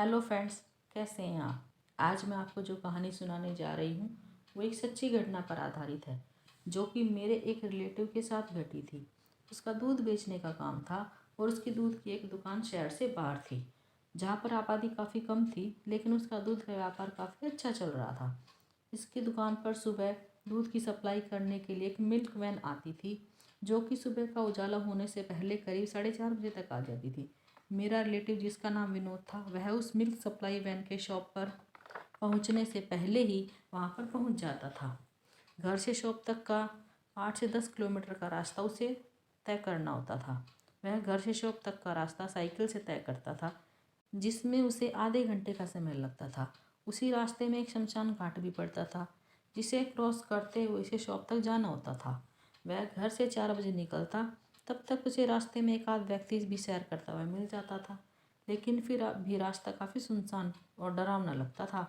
Hello friends, कैसे हैं आप। आज मैं आपको जो कहानी सुनाने जा रही हूँ वो एक सच्ची घटना पर आधारित है, जो कि मेरे एक रिलेटिव के साथ घटी थी। उसका दूध बेचने का काम था और उसकी दूध की एक दुकान शहर से बाहर थी, जहाँ पर आबादी काफ़ी कम थी, लेकिन उसका दूध का व्यापार काफ़ी अच्छा चल रहा था। इसकी दुकान पर सुबह दूध की सप्लाई करने के लिए एक मिल्क वैन आती थी, जो कि सुबह का उजाला होने से पहले करीब 4:30 बजे तक आ जाती थी। मेरा रिलेटिव, जिसका नाम विनोद था, वह उस मिल्क सप्लाई वैन के शॉप पर पहुंचने से पहले ही वहां पर पहुंच जाता था। घर से शॉप तक का 8 से 10 किलोमीटर का रास्ता उसे तय करना होता था। वह घर से शॉप तक का रास्ता साइकिल से तय करता था, जिसमें उसे आधे घंटे का समय लगता था। उसी रास्ते में एक शमशान घाट भी पड़ता था, जिसे क्रॉस करते हुए इसे शॉप तक जाना होता था। वह घर से 4 बजे निकलता, तब तक उसे रास्ते में एक आध व्यक्ति भी सैर करता हुआ मिल जाता था, लेकिन फिर भी रास्ता काफ़ी सुनसान और डरावना लगता था।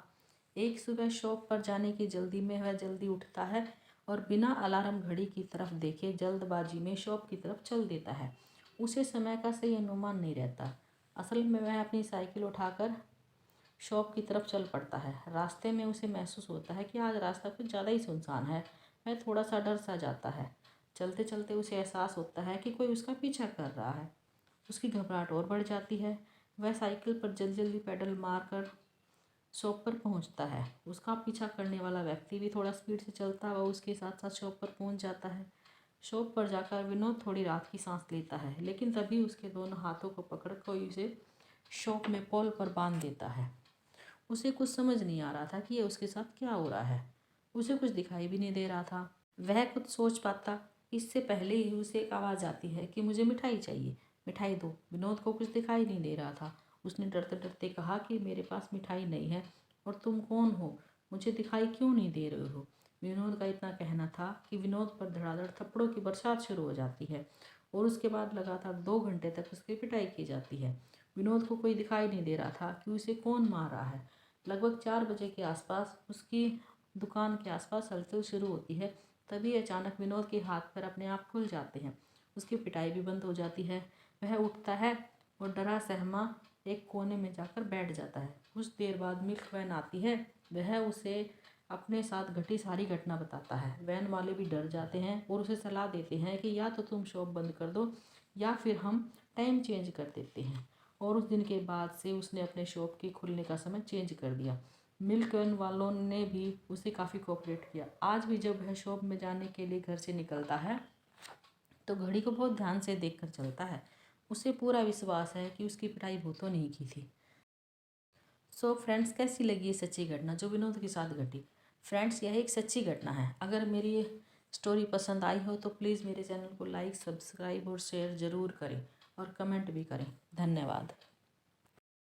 एक सुबह शॉप पर जाने की जल्दी में वह जल्दी उठता है और बिना अलार्म घड़ी की तरफ देखे जल्दबाजी में शॉप की तरफ चल देता है। उसे समय का सही अनुमान नहीं रहता। असल में वह अपनी साइकिल उठाकर शॉप की तरफ चल पड़ता है। रास्ते में उसे महसूस होता है कि आज रास्ता कुछ ज़्यादा ही सुनसान है। वह थोड़ा सा डर सा जाता है। चलते चलते उसे एहसास होता है कि कोई उसका पीछा कर रहा है। उसकी घबराहट और बढ़ जाती है। वह साइकिल पर जल्दी जल्दी पैडल मारकर शॉप पर पहुंचता है। उसका पीछा करने वाला व्यक्ति भी थोड़ा स्पीड से चलता है, वह उसके साथ साथ शॉप पर पहुंच जाता है। शॉप पर जाकर विनोद थोड़ी राहत की सांस लेता है, लेकिन तभी उसके दोनों हाथों को पकड़ कोई उसे शॉप में पोल पर बांध देता है। उसे कुछ समझ नहीं आ रहा था कि ये उसके साथ क्या हो रहा है। उसे कुछ दिखाई भी नहीं दे रहा था। वह कुछ सोच पाता इससे पहले ही उसे एक आवाज़ आती है कि मुझे मिठाई चाहिए, मिठाई दो। विनोद को कुछ दिखाई नहीं दे रहा था। उसने डरते डरते कहा कि मेरे पास मिठाई नहीं है और तुम कौन हो, मुझे दिखाई क्यों नहीं दे रहे हो। विनोद का इतना कहना था कि विनोद पर धड़ाधड़ थप्पड़ों की बरसात शुरू हो जाती है और उसके बाद लगातार 2 घंटे तक उसकी पिटाई की जाती है। विनोद को कोई दिखाई नहीं दे रहा था कि उसे कौन मार रहा है। लगभग 4 बजे के आसपास उसकी दुकान के आसपास हलचल शुरू होती है। तभी अचानक विनोद के हाथ पैर अपने आप खुल जाते हैं। उसकी पिटाई भी बंद हो जाती है। वह उठता है और डरा सहमा एक कोने में जाकर बैठ जाता है। कुछ देर बाद मिल्क वैन आती है। वह उसे अपने साथ घटी सारी घटना बताता है। वैन वाले भी डर जाते हैं और उसे सलाह देते हैं कि या तो तुम शॉप बंद कर दो या फिर हम टाइम चेंज कर देते हैं। और उस दिन के बाद से उसने अपने शॉप के खुलने का समय चेंज कर दिया। मिल्क वैन वालों ने भी उसे काफ़ी कोऑपरेट किया। आज भी जब वह शॉप में जाने के लिए घर से निकलता है तो घड़ी को बहुत ध्यान से देखकर चलता है। उसे पूरा विश्वास है कि उसकी पिटाई भूतों ने ही की थी। सो फ्रेंड्स, कैसी लगी ये सच्ची घटना जो विनोद के साथ घटी। फ्रेंड्स, यह एक सच्ची घटना है। अगर मेरी ये स्टोरी पसंद आई हो तो प्लीज़ मेरे चैनल को लाइक, सब्सक्राइब और शेयर ज़रूर करें और कमेंट भी करें। धन्यवाद।